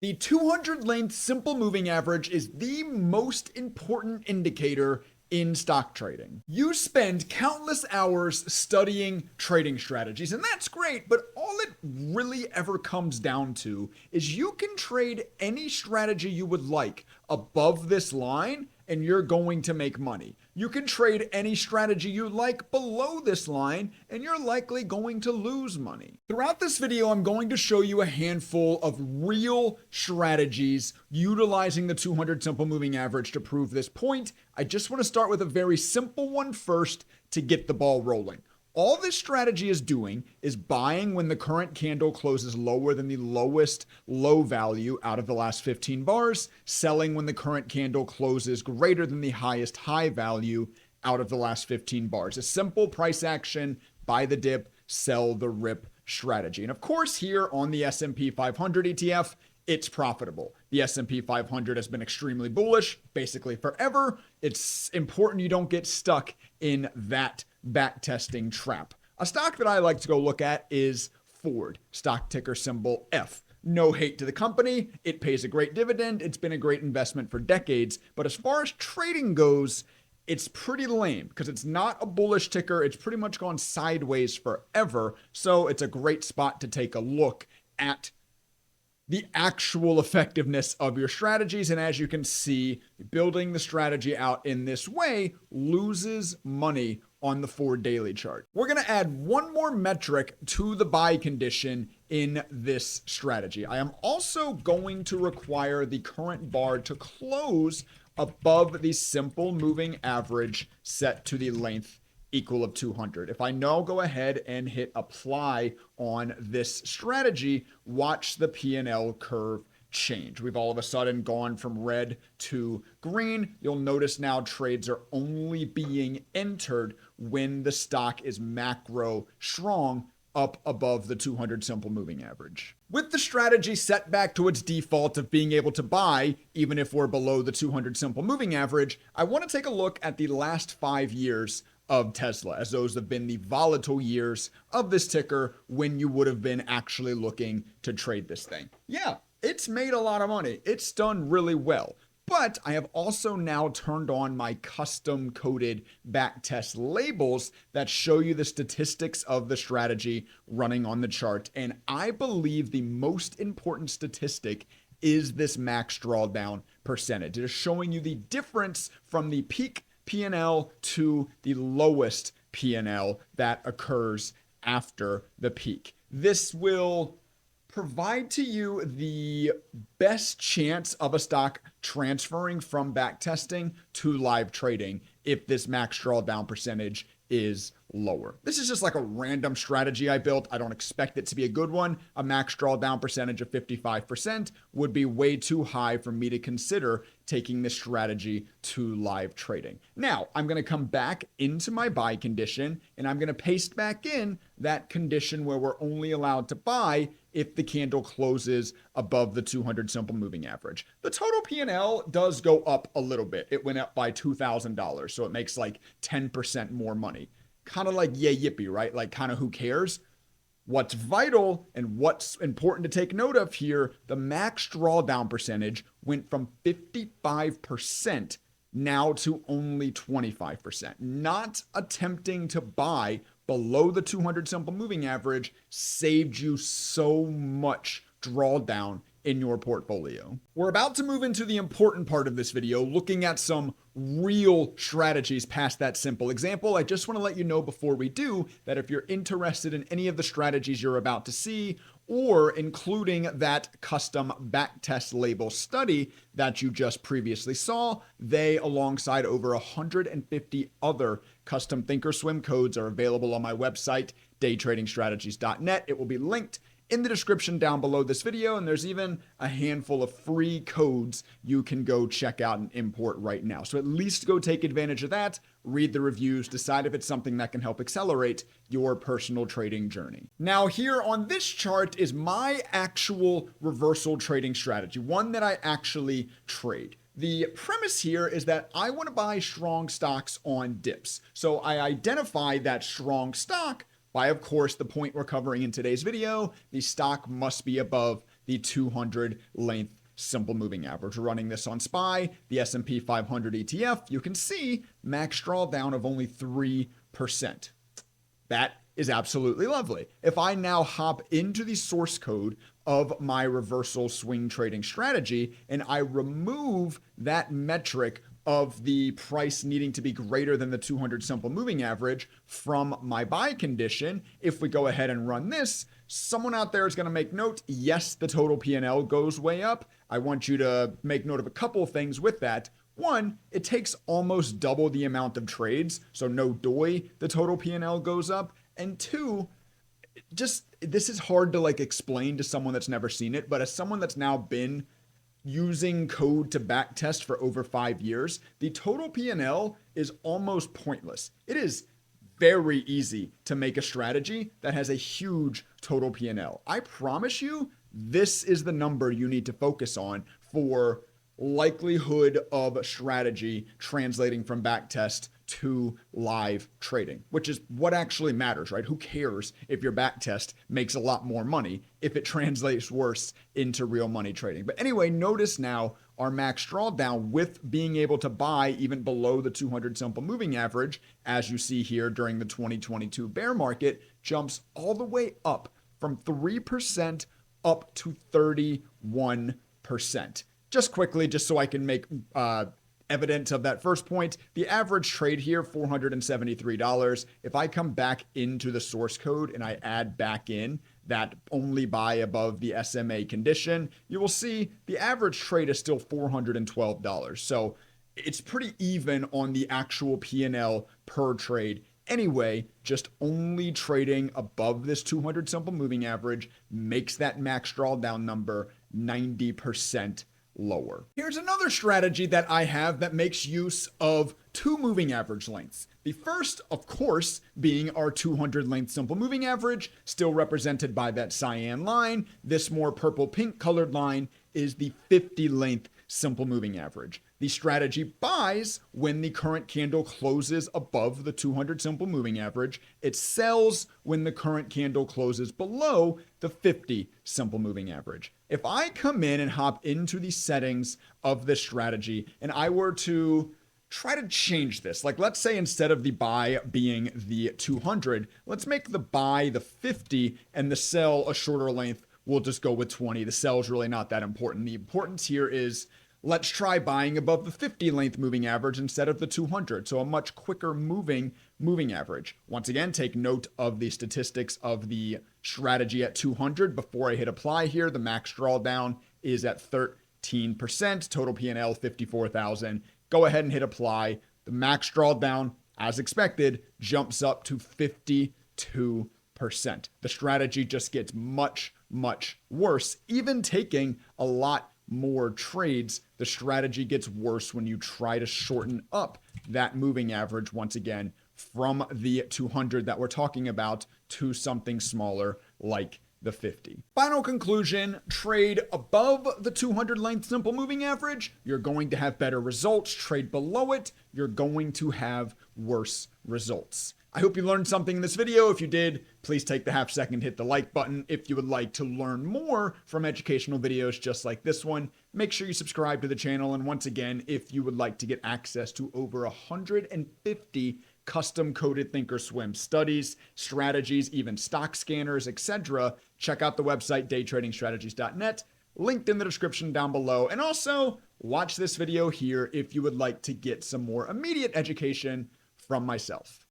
The 200 length simple moving average is the most important indicator in stock trading. You spend countless hours studying trading strategies, and that's great, but all it really ever comes down to is you can trade any strategy you would like above this line and you're going to make money. You can trade any strategy you like below this line and you're likely going to lose money. Throughout this video, I'm going to show you a handful of real strategies utilizing the 200 simple moving average to prove this point. I just want to start with a very simple one first to get the ball rolling. All this strategy is doing is buying when the current candle closes lower than the lowest low value out of the last 15 bars, selling when the current candle closes greater than the highest high value out of the last 15 bars. A simple price action, buy the dip, sell the rip strategy. And of course, here on the S&P 500 ETF, it's profitable. The S&P 500 has been extremely bullish basically forever. It's important you don't get stuck in that backtesting trap. A stock that I like to go look at is Ford, stock ticker symbol F. No hate to the company. It pays a great dividend. It's been a great investment for decades. But as far as trading goes, it's pretty lame because it's not a bullish ticker. It's pretty much gone sideways forever. So it's a great spot to take a look at the actual effectiveness of your strategies. And as you can see, building the strategy out in this way loses money on the Ford daily chart. We're going to add one more metric to the buy condition in this strategy. I am also going to require the current bar to close above the simple moving average set to the length equal of 200. If I now go ahead and hit apply on this strategy, watch the P&L curve change. We've all of a sudden gone from red to green. You'll notice now trades are only being entered when the stock is macro strong up above the 200 simple moving average. With the strategy set back to its default of being able to buy, even if we're below the 200 simple moving average, I want to take a look at the last 5 years of Tesla, as those have been the volatile years of this ticker when you would have been actually looking to trade this thing. Yeah, it's made a lot of money. It's done really well. But I have also now turned on my custom coded backtest labels that show you the statistics of the strategy running on the chart. And I believe the most important statistic is this max drawdown percentage. It is showing you the difference from the peak P&L to the lowest P&L that occurs after the peak. This will provide to you the best chance of a stock transferring from backtesting to live trading if this max drawdown percentage is lower. This is just like a random strategy I built. I don't expect it to be a good one. A max drawdown percentage of 55% would be way too high for me to consider taking this strategy to live trading. Now, I'm going to come back into my buy condition and I'm going to paste back in that condition where we're only allowed to buy if the candle closes above the 200 simple moving average. The total P&L does go up a little bit. It went up by $2,000, so it makes like 10% more money. Kind of like yay yippee, right? Like kind of who cares? What's vital and what's important to take note of here, the max drawdown percentage went from 55% now to only 25%. Not attempting to buy below the 200 simple moving average saved you so much drawdown in your portfolio. We're about to move into the important part of this video, looking at some real strategies past that simple example. I just want to let you know before we do that if you're interested in any of the strategies you're about to see, or including that custom backtest label study that you just previously saw, they, alongside over 150 other custom thinkorswim codes, are available on my website, daytradingstrategies.net. It will be linked in the description down below this video, and there's even a handful of free codes you can go check out and import right now. So at least go take advantage of that, read the reviews, decide if it's something that can help accelerate your personal trading journey. Now here on this chart is my actual reversal trading strategy, one that I actually trade. The premise here is that I want to buy strong stocks on dips. So I identify that strong stock by, of course, the point we're covering in today's video. The stock must be above the 200 length simple moving average. We're running this on SPY, the S&P 500 ETF. You can see max drawdown of only 3%. That is absolutely lovely. If I now hop into the source code of my reversal swing trading strategy and I remove that metric of the price needing to be greater than the 200 simple moving average from my buy condition, if we go ahead and run this, someone out there is going to make note, yes, the total P&L goes way up. I want you to make note of a couple of things with that. One, it takes almost double the amount of trades, so no doy, the total P&L goes up. And two, just this is hard to explain to someone that's never seen it, but as someone that's now been using code to backtest for over 5 years, the total P&L is almost pointless. It is very easy to make a strategy that has a huge total P&L. I promise you, this is the number you need to focus on for likelihood of strategy translating from backtest to live trading, which is what actually matters, right? Who cares if your backtest makes a lot more money if it translates worse into real money trading? But anyway, notice now our max drawdown with being able to buy even below the 200 simple moving average, as you see here during the 2022 bear market, jumps all the way up from 3% up to 31%. Just quickly, just so I can make evidence of that first point, the average trade here, $473. If I come back into the source code and I add back in that only buy above the SMA condition, you will see the average trade is still $412. So it's pretty even on the actual P&L per trade. Anyway, just only trading above this 200 simple moving average makes that max drawdown number 90% lower. Here's another strategy that I have that makes use of two moving average lengths. The first, of course, being our 200 length simple moving average, still represented by that cyan line. This more purple pink colored line is the 50 length simple moving average. The strategy buys when the current candle closes above the 200 simple moving average. It sells when the current candle closes below the 50 simple moving average. If I come in and hop into the settings of this strategy and I were to try to change this, like let's say instead of the buy being the 200, let's make the buy the 50 and the sell a shorter length. We'll just go with 20. The sell is really not that important. The importance here is let's try buying above the 50 length moving average instead of the 200. So a much quicker moving average. Once again, take note of the statistics of the strategy at 200. Before I hit apply here, the max drawdown is at 13%, total P&L 54,000. Go ahead and hit apply. The max drawdown, as expected, jumps up to 52%. The strategy just gets much, much worse. Even taking a lot more trades, the strategy gets worse when you try to shorten up that moving average once again from the 200 that we're talking about to something smaller like the 50. Final conclusion, trade above the 200 length simple moving average, you're going to have better results. Trade below it, you're going to have worse results. I hope you learned something in this video. If you did, please take the half second, hit the like button. If you would like to learn more from educational videos just like this one, make sure you subscribe to the channel. And once again, if you would like to get access to over 150 custom coded thinkorswim studies, strategies, even stock scanners, etc., check out the website daytradingstrategies.net, linked in the description down below. And also watch this video here if you would like to get some more immediate education from myself.